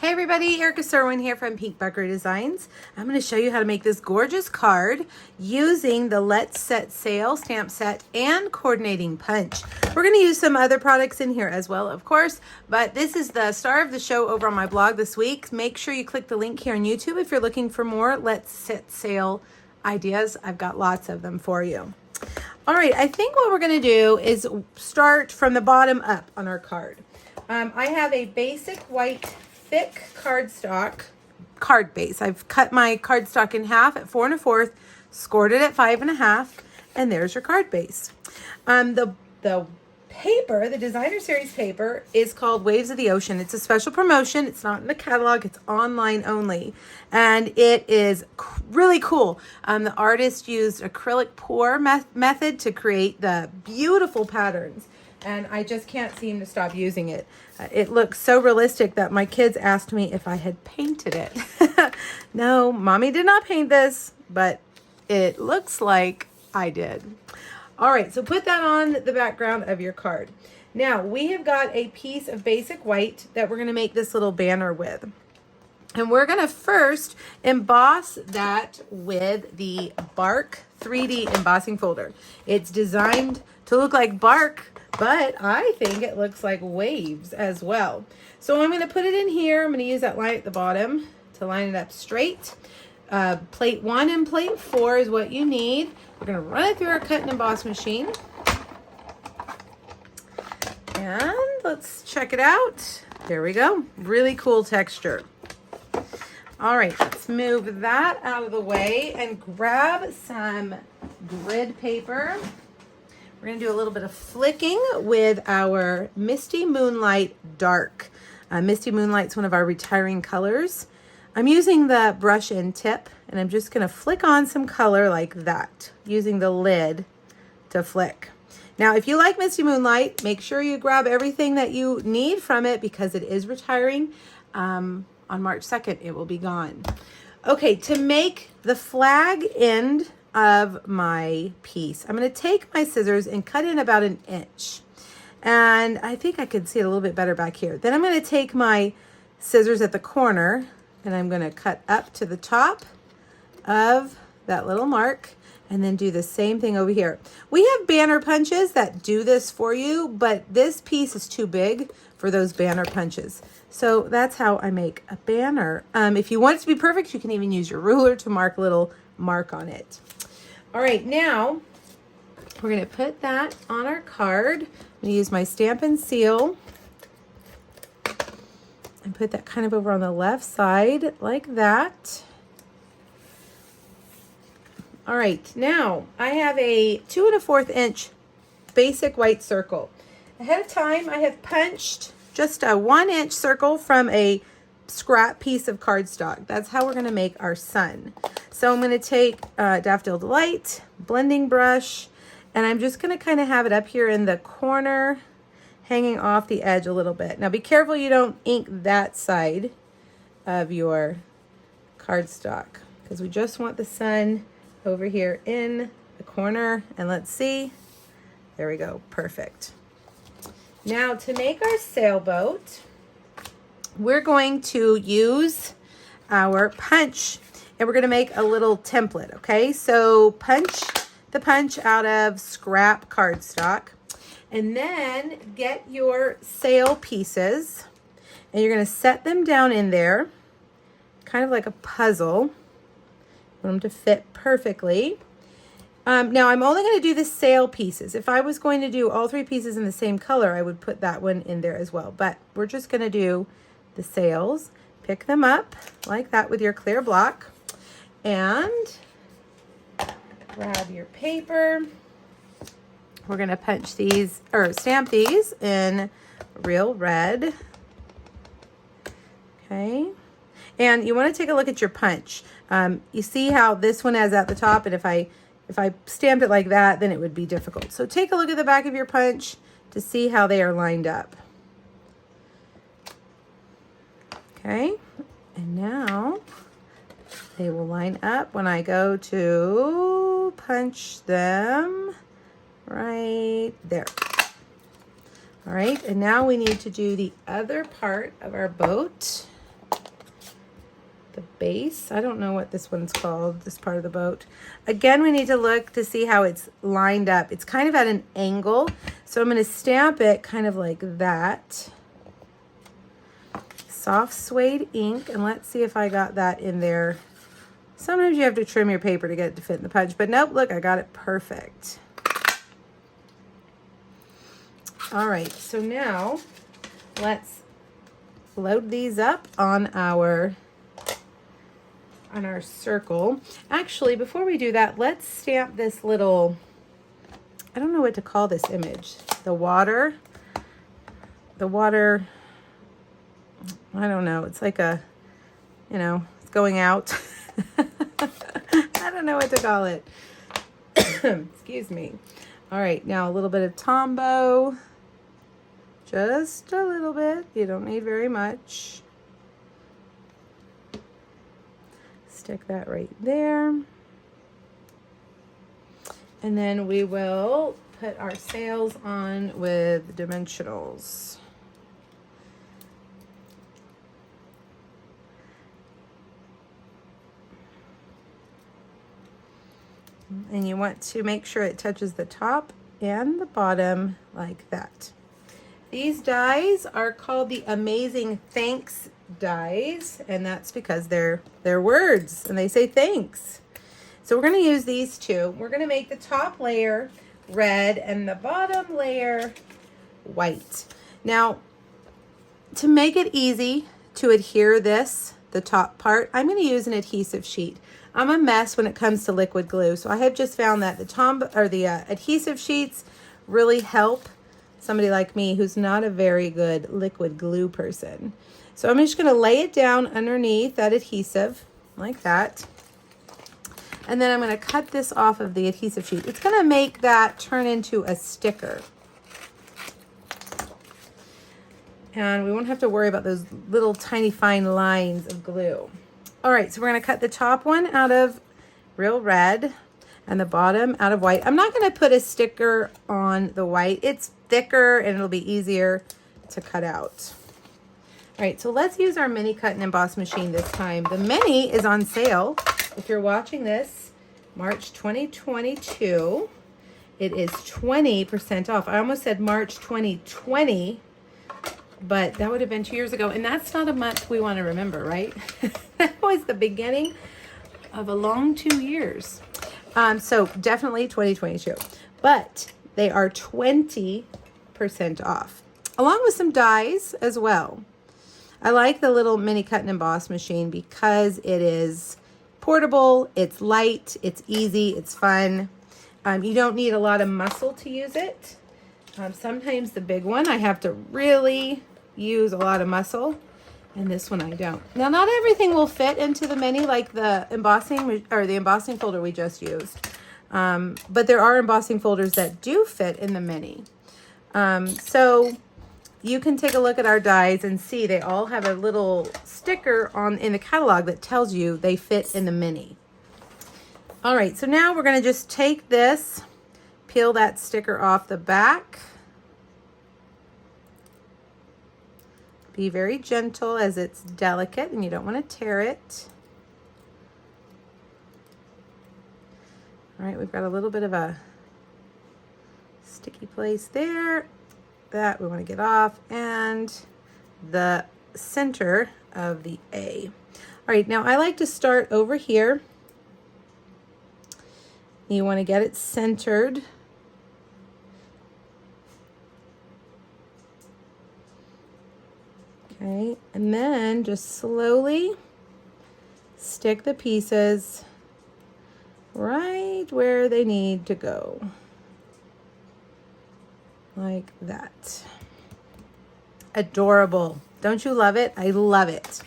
Hey everybody, Erica Serwin here from Pink Bucker Designs. I'm going to show you how to make this gorgeous card using the Let's Set Sail stamp set and coordinating punch. We're going to use some other products in here as well, of course, but this is the star of the show over on my blog this week. Make sure you click the link here on YouTube if you're looking for more Let's Set Sail ideas. I've got lots of them for you. All right, I think what we're going to do is start from the bottom up on our card. I have a basic white thick cardstock card base. I've cut my cardstock in half at 4 1/4, scored it at 5 1/2, and there's your card base. The paper, the designer series paper, is called Waves of the Ocean. It's a special promotion. It's not in the catalog. It's online only, and it is really cool. The artist used acrylic pour method to create the beautiful patterns, and I just can't seem to stop using it. It looks so realistic that my kids asked me if I had painted it. No, Mommy did not paint this, but it looks like I did. All right, so put that on the background of your card. Now, we have got a piece of basic white that we're going to make this little banner with. And we're going to first emboss that with the Bark 3D embossing folder. It's designed to look like bark, but I think it looks like waves as well. So I'm going to put it in here. I'm going to use that line at the bottom to line it up straight. Plate 1 and plate 4 is what you need. We're going to run it through our cut and emboss machine. And let's check it out. There we go. Really cool texture. All right, let's move that out of the way and grab some grid paper. We're going to do a little bit of flicking with our Misty Moonlight Dark. Misty Moonlight's one of our retiring colors. I'm using the brush and tip, and I'm just going to flick on some color like that, using the lid to flick. Now, if you like Misty Moonlight, make sure you grab everything that you need from it because it is retiring. On March 2nd, it will be gone. Okay, to make the flag end of my piece, I'm going to take my scissors and cut in about 1 inch. And I think I can see it a little bit better back here. Then I'm going to take my scissors at the corner and I'm going to cut up to the top of that little mark and then do the same thing over here. We have banner punches that do this for you, but this piece is too big for those banner punches. So that's how I make a banner. If you want it to be perfect, you can even use your ruler to mark a little mark on it. All right, now we're going to put that on our card. I'm going to use my stamp and seal and put that kind of over on the left side like that. All right, now I have a 2 1/4 inch basic white circle. Ahead of time, I have punched just a 1 inch circle from a scrap piece of cardstock. That's how we're going to make our sun. So I'm going to take Daffodil Delight, blending brush, and I'm just going to kind of have it up here in the corner, hanging off the edge a little bit. Now be careful you don't ink that side of your cardstock because we just want the sun over here in the corner. And let's see. There we go. Perfect. Now to make our sailboat, we're going to use our punch and we're going to make a little template. Okay, so punch the punch out of scrap cardstock and then get your sail pieces and you're going to set them down in there kind of like a puzzle. You want them to fit perfectly. Now I'm only going to do the sail pieces. If I was going to do all 3 pieces in the same color, I would put that one in there as well. But we're just going to do the sails. Pick them up like that with your clear block. And grab your paper. We're going to punch these, or stamp these in real red. Okay. And you want to take a look at your punch. You see how this one is at the top, and if I stamped it like that, then it would be difficult. So take a look at the back of your punch to see how they are lined up. Okay, and now they will line up when I go to punch them right there. All right, and now we need to do the other part of our boat. the base. I don't know what this one's called, this part of the boat. Again, we need to look to see how it's lined up. It's kind of at an angle, so I'm going to stamp it kind of like that. Soft suede ink, and let's see if I got that in there. Sometimes you have to trim your paper to get it to fit in the punch, but nope, look, I got it perfect. All right, so now let's load these up on our circle. Actually, before we do that, let's stamp this little, I don't know what to call this image. The water, I don't know. It's like a, you know, it's going out. I don't know what to call it. Excuse me. All right, now a little bit of Tombow. Just a little bit. You don't need very much. Stick that right there. And then we will put our sails on with dimensionals. And you want to make sure it touches the top and the bottom like that. These dies are called the Amazing Thanks dies, and that's because they're words and they say thanks. So we're going to use these two. We're going to make the top layer red and the bottom layer white. Now, to make it easy to adhere this, the top part, I'm going to use an adhesive sheet. I'm a mess when it comes to liquid glue, so I have just found that the adhesive sheets really help somebody like me who's not a very good liquid glue person. So I'm just going to lay it down underneath that adhesive like that. And then I'm going to cut this off of the adhesive sheet. It's going to make that turn into a sticker. And we won't have to worry about those little tiny fine lines of glue. All right, so we're going to cut the top one out of real red and the bottom out of white. I'm not going to put a sticker on the white. It's thicker and it'll be easier to cut out. All right, so let's use our mini cut and emboss machine this time. The mini is on sale. If you're watching this, March 2022, it is 20% off. I almost said March 2020, but that would have been 2 years ago. And that's not a month we want to remember, right? That was the beginning of a long 2 years. So definitely 2022, but they are 20% off, along with some dies as well. I like the little mini cut and emboss machine because it is portable, it's light, it's easy, it's fun. You don't need a lot of muscle to use it. Sometimes the big one, I have to really use a lot of muscle, and this one I don't. Now, not everything will fit into the mini, like the embossing folder we just used. But there are embossing folders that do fit in the mini. So you can take a look at our dies and see they all have a little sticker in the catalog that tells you they fit in the mini. All right, so now we're going to just take this, peel that sticker off the back. Be very gentle as it's delicate and you don't want to tear it. All right, we've got a little bit of a sticky place there that we want to get off, and the center of the A. All right, now I like to start over here. You want to get it centered. Okay, and then just slowly stick the pieces right where they need to go. Like that. Adorable. Don't you love it? I love it.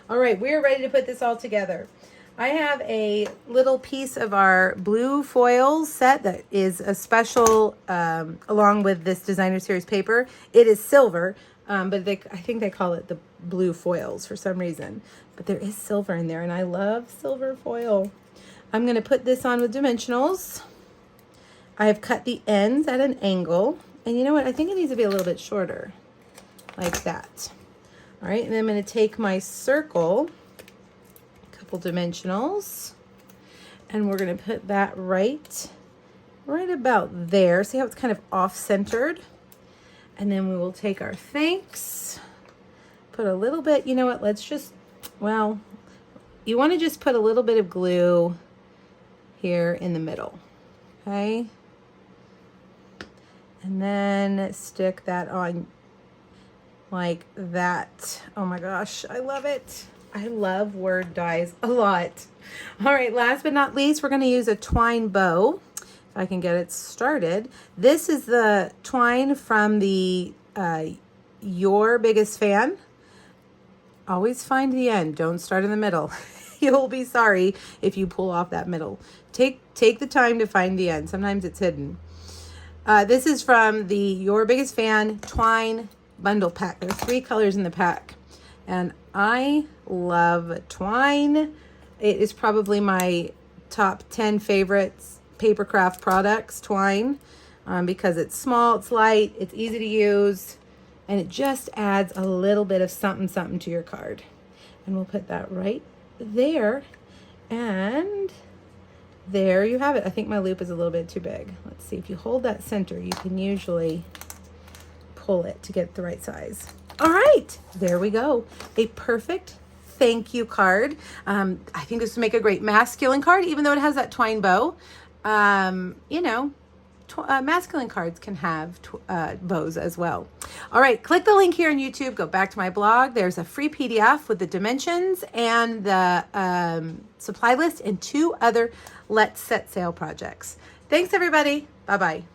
All right, we're ready to put this all together. I have a little piece of our blue foil set that is a special along with this designer series paper. It is silver, but I think they call it the blue foils for some reason. But there is silver in there, and I love silver foil. I'm going to put this on with dimensionals. I have cut the ends at an angle. And you know what? I think it needs to be a little bit shorter, like that. All right, and then I'm going to take my circle couple dimensionals. And we're going to put that right about there. See how it's kind of off-centered? And then we will take our thanks, put a little bit, you know what, let's just, well, you want to just put a little bit of glue here in the middle, okay? And then stick that on like that. Oh my gosh, I love it. I love word dies a lot. All right, last but not least, we're going to use a twine bow. If I can get it started. This is the twine from the Your Biggest Fan. Always find the end. Don't start in the middle. You'll be sorry if you pull off that middle. Take the time to find the end. Sometimes it's hidden. This is from the Your Biggest Fan twine bundle pack. There's 3 colors in the pack. And I love twine. It is probably my top 10 favorites paper craft products, twine, because it's small, it's light, it's easy to use, and it just adds a little bit of something to your card. And we'll put that right there, and there you have it. I think my loop is a little bit too big. Let's see, if you hold that center, you can usually pull it to get the right size. All right, there we go. A perfect thank you card. I think this would make a great masculine card, even though it has that twine bow. You know, masculine cards can have bows as well. All right, click the link here on YouTube. Go back to my blog. There's a free PDF with the dimensions and the supply list and 2 other Let's Set Sail projects. Thanks, everybody. Bye-bye.